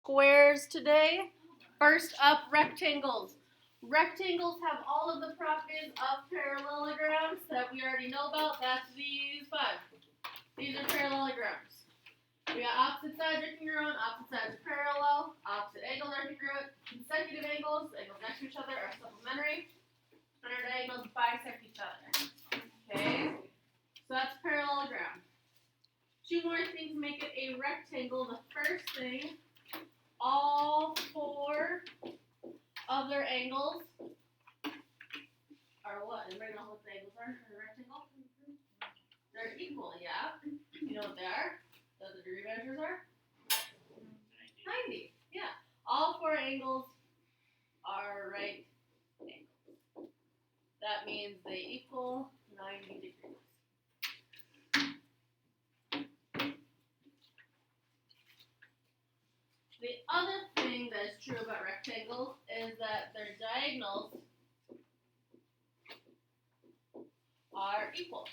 squares today. First up, rectangles. Rectangles have all of the properties of parallelograms that we already know about. That's these five. These are parallelograms. We got opposite sides are congruent, opposite sides are parallel, opposite angles are congruent, consecutive angles, angles next to each other are supplementary, and our diagonals bisect each other. Okay? So that's parallelogram. Two more things make it a rectangle. The first thing, all four of their angles are what? Anybody know what the angles are in a rectangle? They're equal, yeah. You know what they are? What the degree measures are? 90. Yeah. All four angles are right angles. That means they equal 90 degrees. The other thing that is true about rectangles is that their diagonals are equal.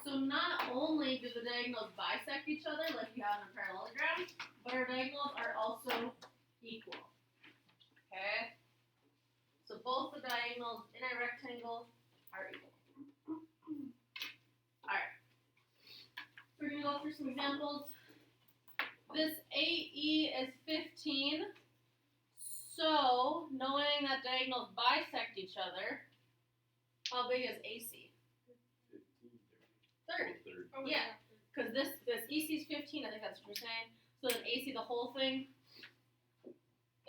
So not only do the diagonals bisect each other like you have in a parallelogram, but our diagonals are also equal. Okay? So both the diagonals in a rectangle are equal. Alright. We're going to go through some examples. This AE is 15. So, knowing that diagonals bisect each other, how big is AC? 30. Yeah, because this EC is 15, I think that's what you're saying. So then AC, the whole thing,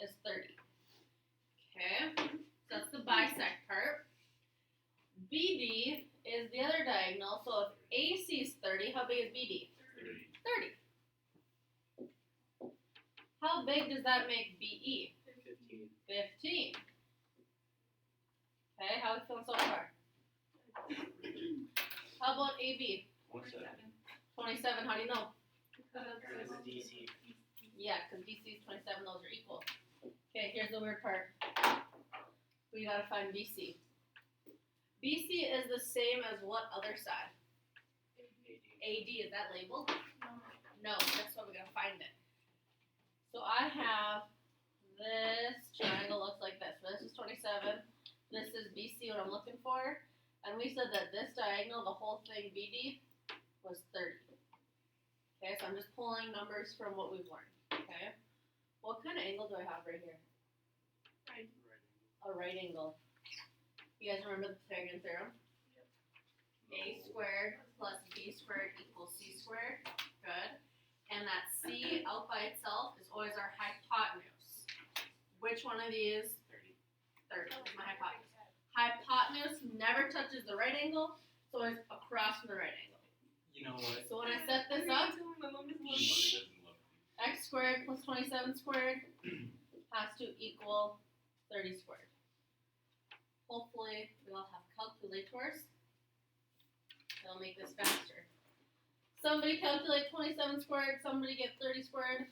is 30. Okay, so that's the bisect part. BD is the other diagonal, so if AC is 30, how big is BD? 30. How big does that make BE? 15. Okay, how are we feeling so far? How about AB? 27, how do you know? Because DC. Yeah, because BC is 27, those are equal. Okay, here's the weird part. We gotta find BC. BC is the same as what other side? AD, is that labeled? No, that's why we gotta find it. So I have this triangle looks like this. So this is 27. This is BC, what I'm looking for. And we said that this diagonal, the whole thing BD, was 30. Okay, so I'm just pulling numbers from what we've learned. Okay, what kind of angle do I have right here? Right. A right angle. You guys remember the Pythagorean theorem? Yep. A squared plus B squared equals C squared. Good. And that C out by itself is always our hypotenuse. Which one of these? 30 is my hypotenuse. Hypotenuse never touches the right angle, so it's across from the right angle. You know what? So when I set this up, x squared plus 27 squared has to equal 30 squared. Hopefully we all have calculators. That'll make this faster. Somebody calculate 27 squared, somebody get 30 squared.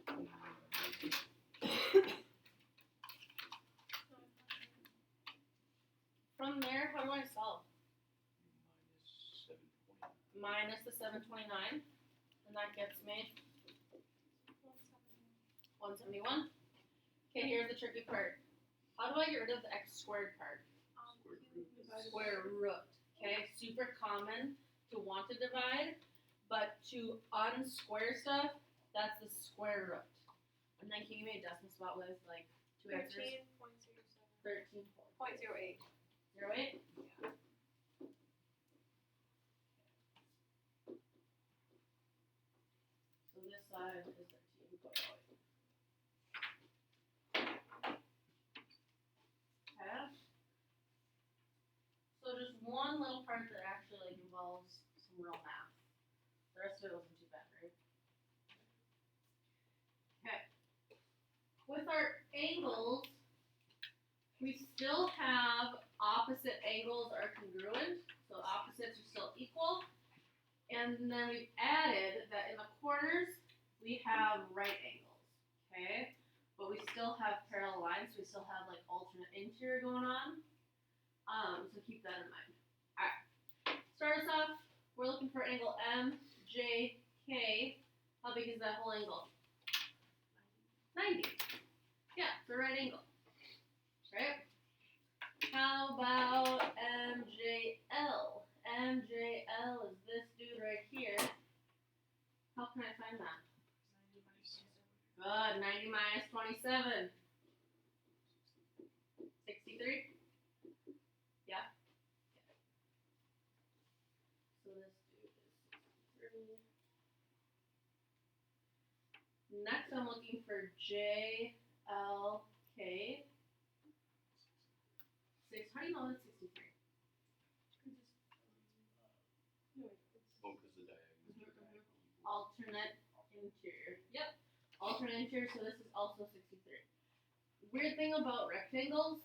729. From there, how do I solve? Minus the 729, and that gets me 171. Okay, here's the tricky part. How do I get rid of the x squared part? Square root. Okay, super common to want to divide, but to unsquare stuff, that's the square root. And then can you give me a decimal spot with like two answers? 13.08. 08? Yeah. So this side is 13.08. Okay. So just one little part that actually involves some real math. The rest of it wasn't too bad, right? Okay. With our angles, we still have opposite angles are congruent, so opposites are still equal. And then we've added that in the corners, we have right angles, okay? But we still have parallel lines, so we still have like alternate interior going on. So keep that in mind. Alright, start us off, we're looking for angle MG. FJK, how big is that whole angle? 90. Yeah, it's a right angle. Right? How about MJL? MJL is this dude right here. How can I find that? Good, 90 minus 27. 63? Yeah. So this dude is 63. Next I'm looking for JLK. How do you know that's 63? Oh, because the diagonals are diagonal. Alternate interior. Yep. Alternate interior, so this is also 63. Weird thing about rectangles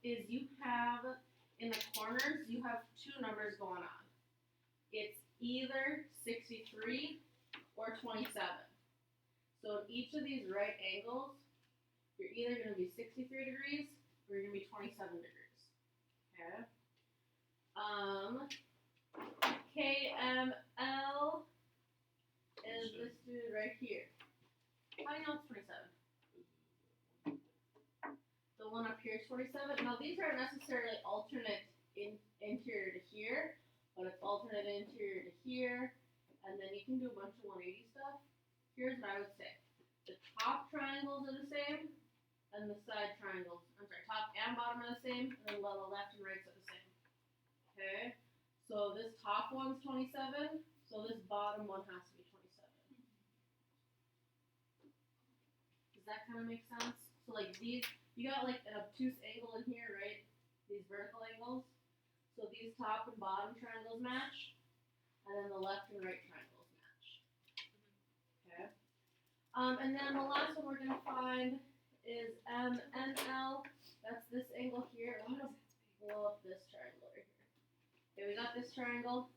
is you have, in the corners, you have two numbers going on. It's either 63 or 27. So in each of these right angles, you're either going to be 63 degrees or you're going to be 27 degrees. Okay? KML is this dude right here. How do you know it's 27? The one up here is 27. Now these aren't necessarily alternate interior to here, but it's alternate interior to here, and then you can do a bunch of 180 stuff. Here's what I would say. The top triangles are the same, and the side triangles, top and bottom are the same, and then the left and right are the same. Okay? So this top one's 27, so this bottom one has to be 27. Does that kind of make sense? So like these, you got like an obtuse angle in here, right? These vertical angles. So these top and bottom triangles match, and then the left and right triangles match. Okay? And then the last one we're going to find is MNL. That's this angle here. I'm going to blow up this triangle right here. Okay, we got this triangle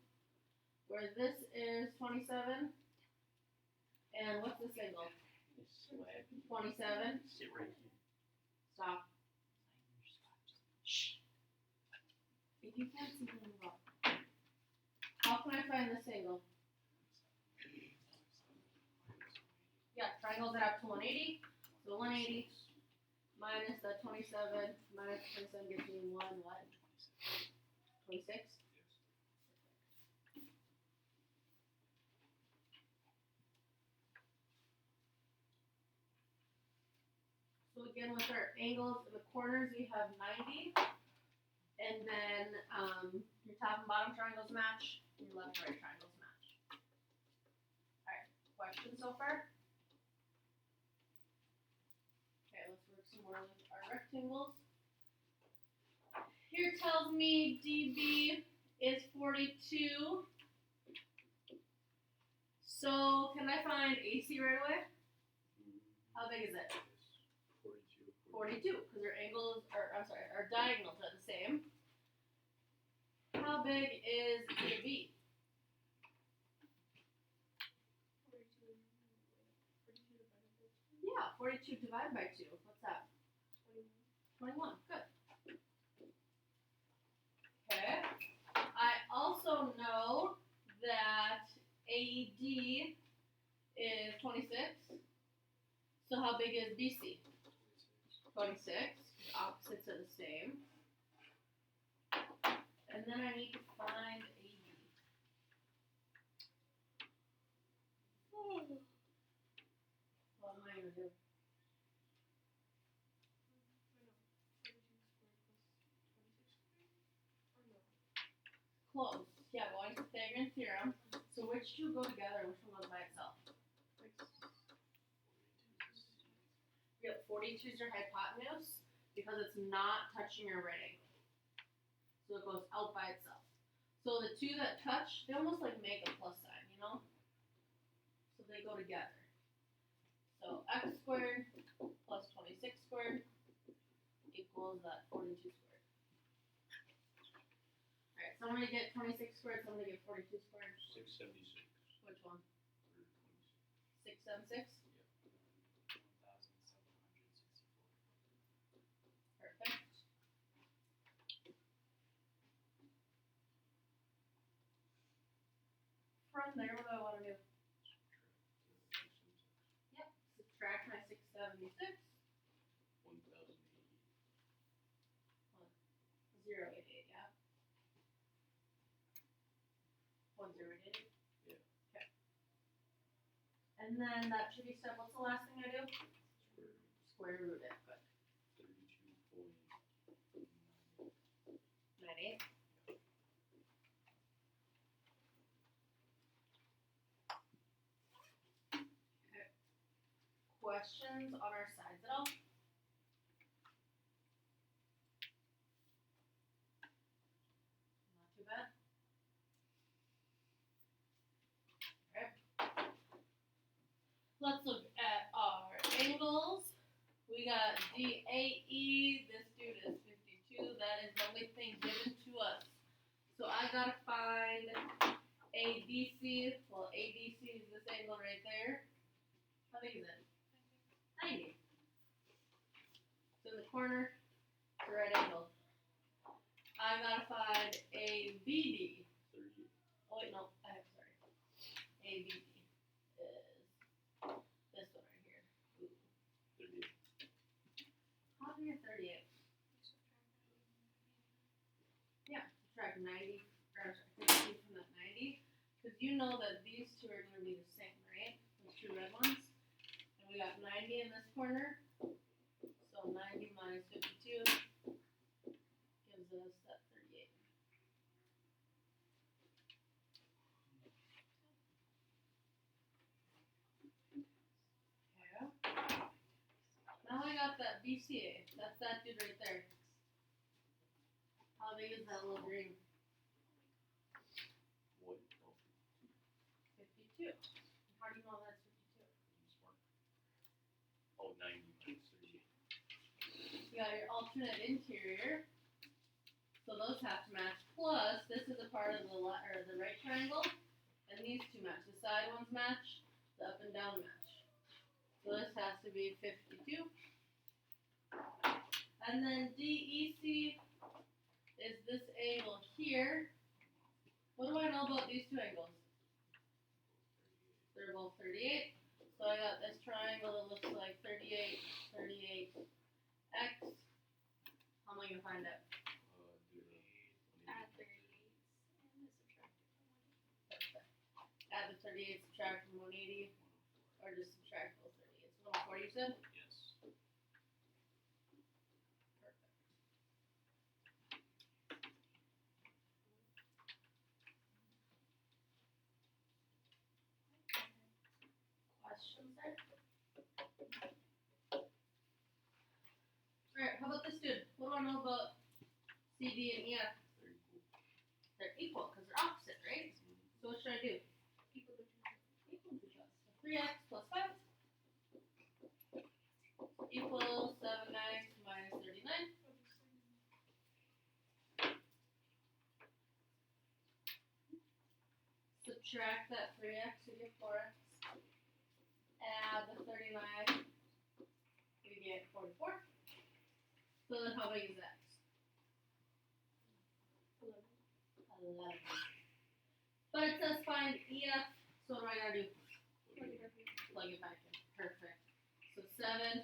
where this is 27. And what's this angle? 27. Sit right here. Stop. Shh. If you can't see, then move up. How can I find this angle? Yeah, triangles that have to 180. So 180 minus the 27 minus 27 gives me 1 what? 26? So again, with our angles in the corners, we have 90. And then your top and bottom triangles match, your left and right triangles match. Alright, questions so far? Okay, let's work some more with our rectangles. Here tells me DB is 42. So can I find AC right away? How big is it? 42, because our angles are, our diagonals are the same. How big is AB? 42 divided by 2. What's that? 21. Good. Okay. I also know that AD is 26. So how big is BC? 26. The opposites are the same. And then I need to find AD. What am I going to do? Close. Yeah, going to Pythagorean theorem. So which two go together? Which one goes by itself? Yep, 42 is your hypotenuse because it's not touching your right angle. So it goes out by itself. So the two that touch, they almost like make a plus sign, you know? So they go together. So x squared plus 26 squared equals that 42 squared. Alright, so I'm going to get 26 squared, so I'm going to get 42 squared. 676. Which one? 676? Perfect. From from there, what do I wanna do? Subtract my 676, 088, yeah. 1088? Yeah. Okay. And then that should be stuff, what's the last thing I do? Square root it, good. 98. Okay. Questions on our sides at all? Not too bad. Okay. Let's look at our angles. We got DAE. This dude is 52. That is the only thing given to us. So I gotta find ADC. Well, ADC is this angle right there. How big is it? 90. It's in the corner. It's a right angle. I gotta find ABD. 38. Oh wait, no. Sorry. ABD is this one right here. Ooh. 38. How do you get 38? Yeah, subtract 90, or sorry, 15 from that 90. Because you know that these two are going to be the same, right? The two red ones. And we got 90 in this corner. So 90 minus 52 gives us that 38. Okay. Now I got that BCA. That's that dude right there. How big is that little green? What? 52. How do you know that's 52? Smart. Oh, 90 minus 38. You got your alternate interior. So those have to match. Plus, this is a part of the right triangle. And these two match. The side ones match. The up and down match. So this has to be 52. And then DEC is this angle here. What do I know about these two angles? They're both 38. So I got this triangle that looks like 38, 38, X. How am I going to find out? Do the Add 180. 38 and subtract it from 180. Perfect. Add the 38, subtract from 180, or just subtract both 38. So 140 you said? Yes. Perfect. Questions there? Alright, how about this dude? What do I know about CD and EF? Very cool. They're equal because they're opposite, right? So what should I do? Equal to Equal to us. So 3x plus 5 equals 7x minus 39. Subtract that 3x, we get 4x. Add the 39, we get 44. So then how big is x? 11. But it says find EF, so what do I gotta do? Plug it back in. Perfect. So 7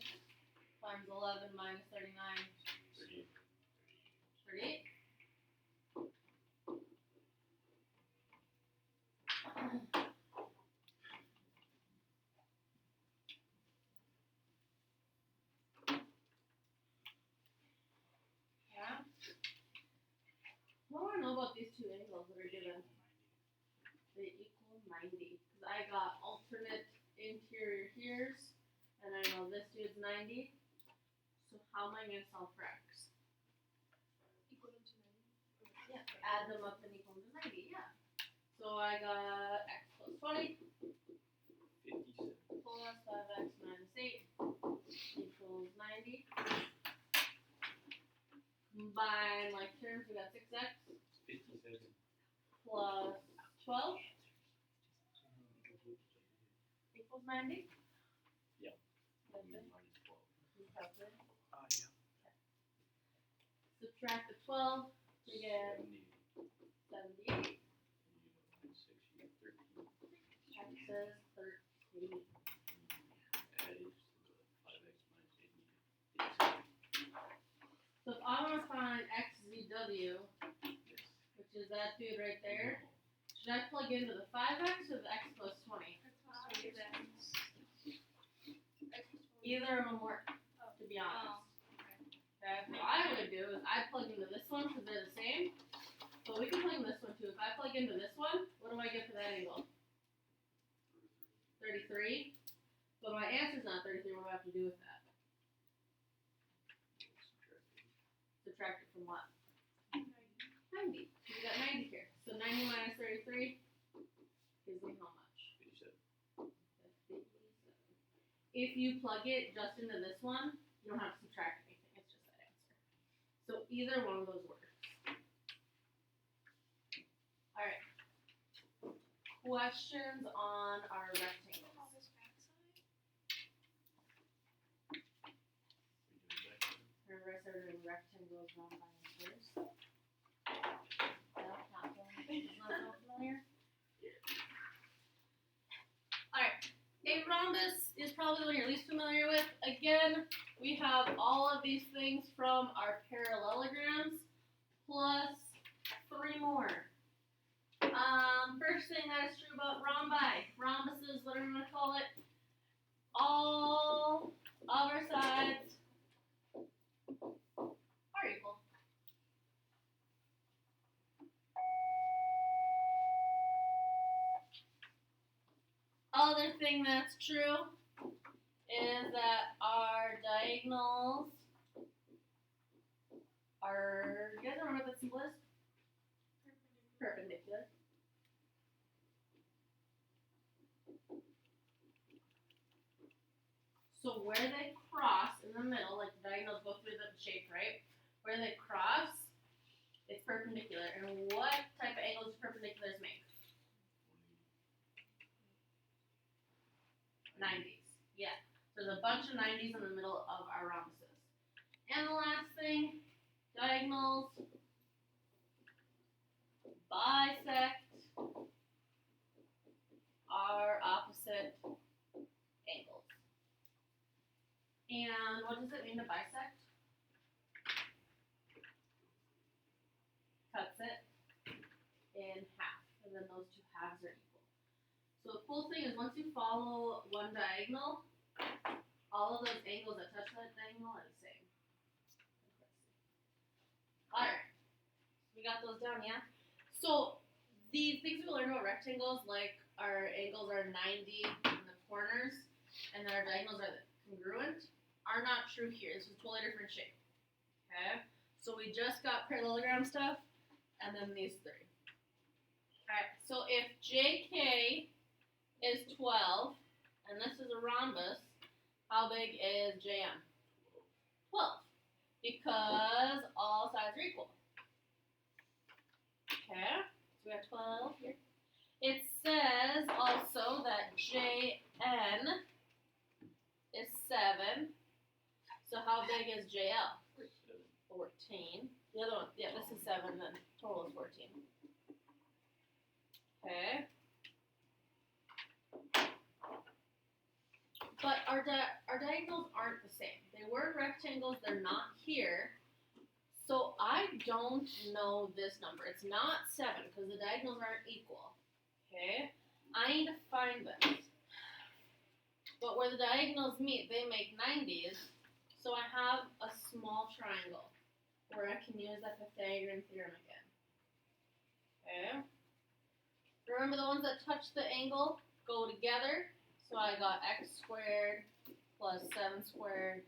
times 11 minus 39, 38. 38. Yeah. What do I know about these two angles that are given? They equal 90. Because I got alternate interior here's, and I know this dude's 90. So how am I going to solve for x? Equal to 90. Yeah. Add them up and equal to 90, yeah. So I got x plus 20 57. plus 5x minus 8 equals 90. Combine like terms, we got 6x 57. plus 12 equals 90. Yeah. That's it. Minus 12. You calculate. Yeah. Subtract the 12, we get 70. 78. You get 6, you get 13. says 13. Add each to the 5x minus 87. So if I want to find XZW, Yes. which is that dude right there, should I plug into the 5x or the x plus 20? Either of them work, to be honest. Okay, what I would do is I'd plug into this one because they're the same. But we can plug in this one too. If I plug into this one, what do I get for that angle? 33. But my answer's not 33. What do I have to do with that? Subtract it from what? 90. We got 90 here. So 90 minus 33 gives me how much? 87. 57. If you plug it just into this one, you don't have to subtract anything. It's just that answer. So either one of those works. Alright. Questions on our rectangles? Remember I started doing rectangles round by first? Not so familiar? Alright. A rhombus is probably the one you're least familiar with. Again, we have all of these things from our parallelograms plus 3 more. First thing that is true about rhombi, rhombuses, whatever you want to call it, all of our sides are equal. Other thing that's true is that our diagonals are, you guys remember what that symbol is? Perpendicular. So where they cross in the middle, like the diagonals go through the shape, right? Where they cross, it's perpendicular. And what type of angles do perpendiculars make? 90s. Yeah. So there's a bunch of 90s in the middle of our rhombuses. And the last thing, diagonals bisect are opposite angles. And what does it mean to bisect? Cuts it in half, and then those two halves are equal. So the cool thing is once you follow one diagonal, all of those angles that touch that diagonal are the same. Alright, we got those down, yeah? So the things we learned about rectangles, like our angles are 90 in the corners, and then our diagonals are congruent, are not true here. This is a totally different shape. Okay? So we just got parallelogram stuff, and then these 3. Alright, so if JK is 12, and this is a rhombus, how big is JM? 12. Because all sides are equal. Okay, so we have 12 here. It says also that JN is 7. So how big is JL? 14. The other one, yeah, this is 7, then total is 14. Okay. But our diagonals aren't the same. They were rectangles, they're not here. So I don't know this number. It's not 7 because the diagonals aren't equal. Okay? I need to find this. But where the diagonals meet, they make 90s. So I have a small triangle where I can use that Pythagorean theorem again. Okay? Remember the ones that touch the angle go together? So I got x squared plus 7 squared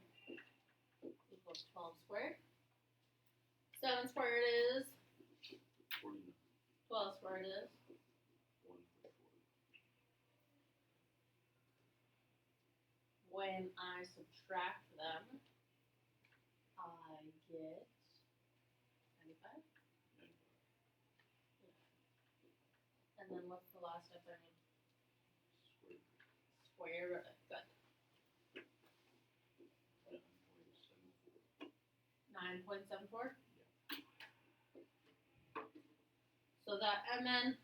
equals 12 squared. 7 squared is 49. 12 squared is 144. when I subtract them, I get 95. 95. And then what's the last step I need? Square root. Square root of good. 9.74. 9.74. So that MN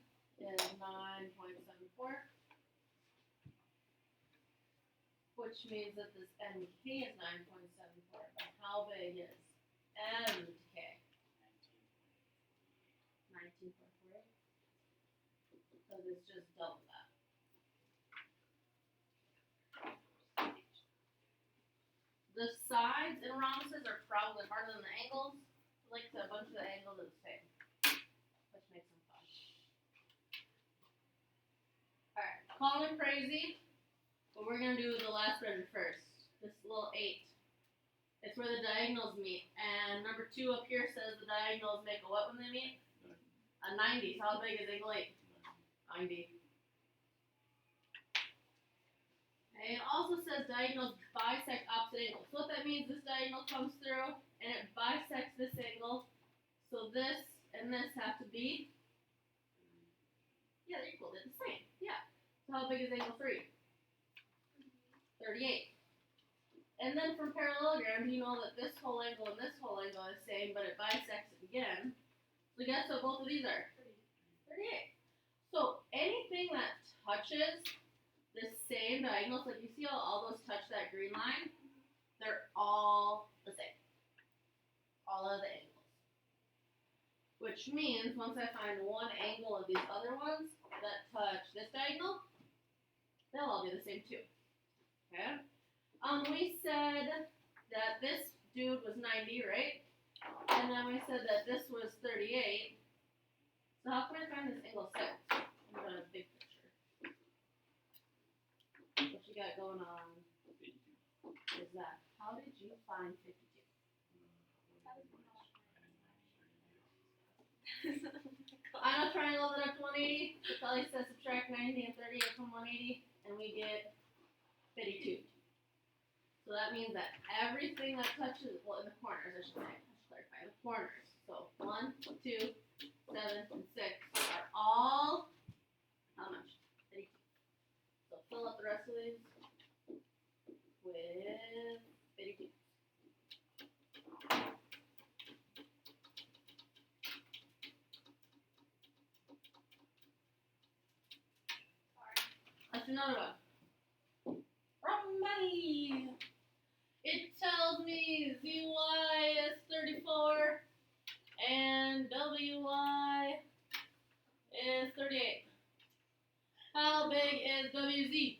is 9.74. which means that this MK is 9.74. But how big is MK? 19.48. So it's just double that. The sides in rhombuses are probably harder than the angles. Like I said, a bunch of the angles are the same, which makes them fun. Alright, call me crazy, but we're gonna do the last round first. This little 8. It's where the diagonals meet. And number 2 up here says the diagonals make a what when they meet? A 90. So how big is angle 8? 90. And it also says diagonals bisect opposite angles. So what that means, this diagonal comes through and it bisects this angle. So this and this have to be, yeah, they're equal. They're the same. Yeah. So how big is angle 3? 38. And then from parallelograms, you know that this whole angle and this whole angle are the same, but it bisects it again. So guess what both of these are? 38. So anything that touches the same diagonals, like you see how all those touch that green line, they're all the same. All of the angles. Which means once I find one angle of these other ones that touch this diagonal, they'll all be the same too. Okay? We said that this dude was 90, right? And then we said that this was 38. So how can I find this angle 6? I'm going to big picture. What you got going on is that, how did you find 52? I know triangles that up to 180. So Kelly says subtract 90 and 38 from 180, and we get 52. So that means that everything that touches, well, in the corners, I should say, I should clarify, the corners. So 1, 2, 7, and 6 are all, how much? 52. So fill up the rest of these with 52. That's another one. Romani! It tells me ZY is 34 and WY is 38. How big is WZ?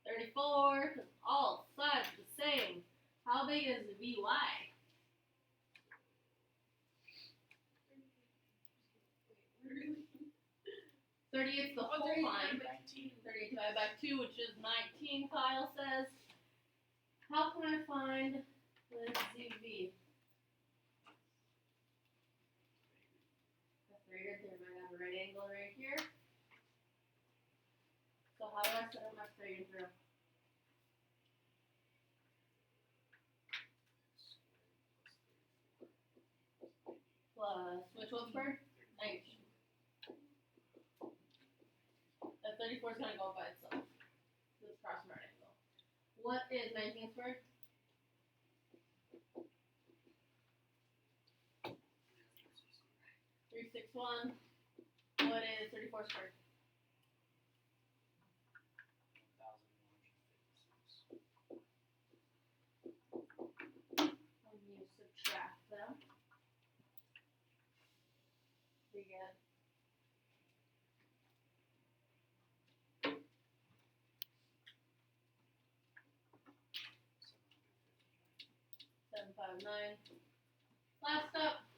34, because all sides are the same. How big is VY? 38's the whole line. 38 divided by 2, which is 19, Kyle says. How can I find the ZV? That's right there. I might have a right angle right here. So how do I set up my straight and through? Plus, which one's squared? 19. The 34 is going to go by itself. This cross right angle. What is 19 squared? 361. What is 34 squared? 1,156. When you subtract them, we get 759. Last up.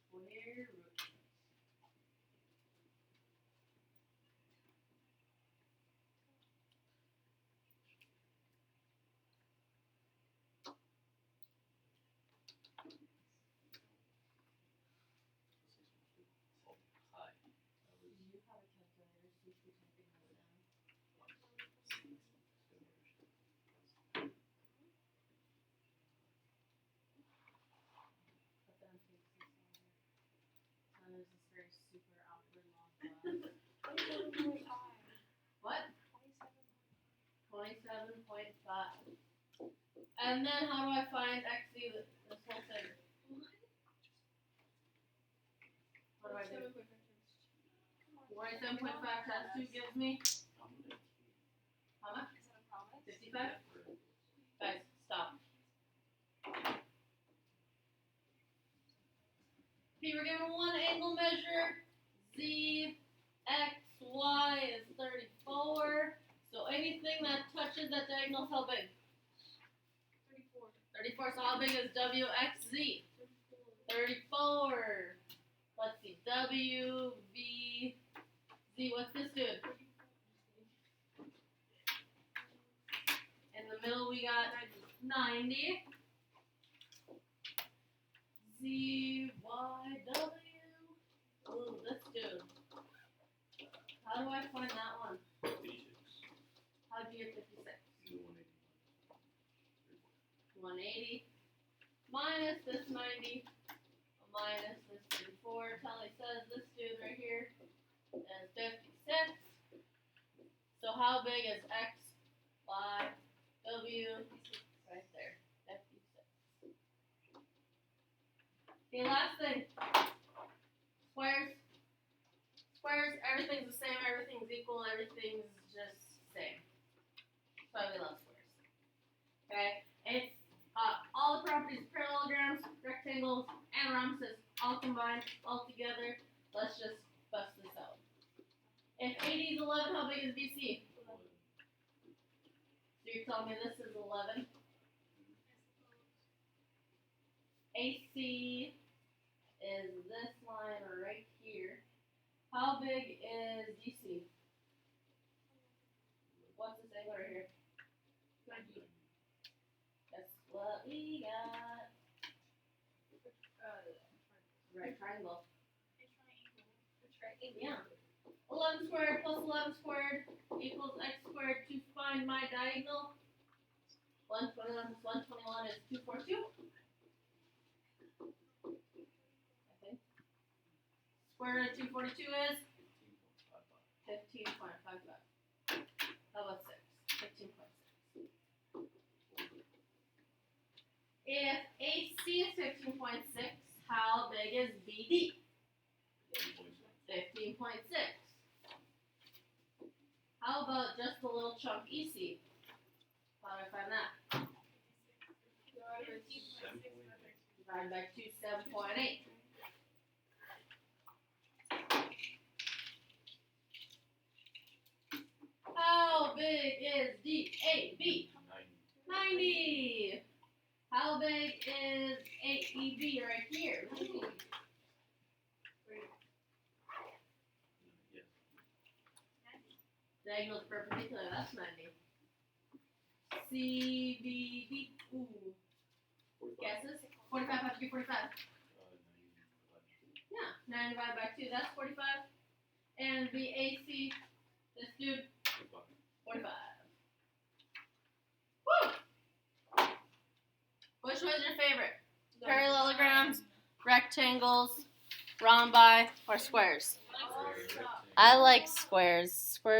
Square root. Hi. Do you have a calculator so you can type it down? But then it takes this longer. So there's this very super awkward long pause. What? 27.5. And then how do I find XZ this whole thing? What do I do? 27.5 times 2 gives me How much? Is that a promise? 55? Guys, stop. Okay, we're given one angle measure. Z, X, Y is 34. So anything that touches that diagonal is how big? 34. 34. So how big is WXZ? 34. 34. Let's see. W, V, Z. What's this dude? In the middle we got 90. Z, Y, W. Ooh, this dude. How do I find that one? 86. How'd you get 56? The 180. 180. Minus this 90. Minus this 34. Tally says this dude right here is 56. So how big is X, Y, W? Right there. 56. Okay, last thing. Squares. Squares, everything's the same, everything's equal, everything's just same. That's why we love squares. Okay? It's all the properties, parallelograms, rectangles, and rhombuses all combined, all together. Let's just bust this out. If AD is 11, how big is BC? So you're telling me this is 11. AC is this line right here. How big is DC? What's this angle right here? That's what we got. Right triangle. Yeah. 11 squared plus 11 squared equals x squared. To find my diagonal, 121 plus 121 is 242. I think. Square root of 242 is 15.55. How about 6? 15.6. If AC is 15.6, how big is BD? 15.6. How about just the little chunk EC? How do I find that? Divide by 2, 7.8. How big is DAB? 90. How big is AEB right here? 90. Diagonal's perpendicular, that's 90. CBD, ooh. Guesses? 45 has to be 45. Yeah, 9 divided by 2, that's 45. And the AC, this dude, 45. Woo! Which was your favorite? Parallelograms, rectangles, rhombi, or squares? I like squares. Squares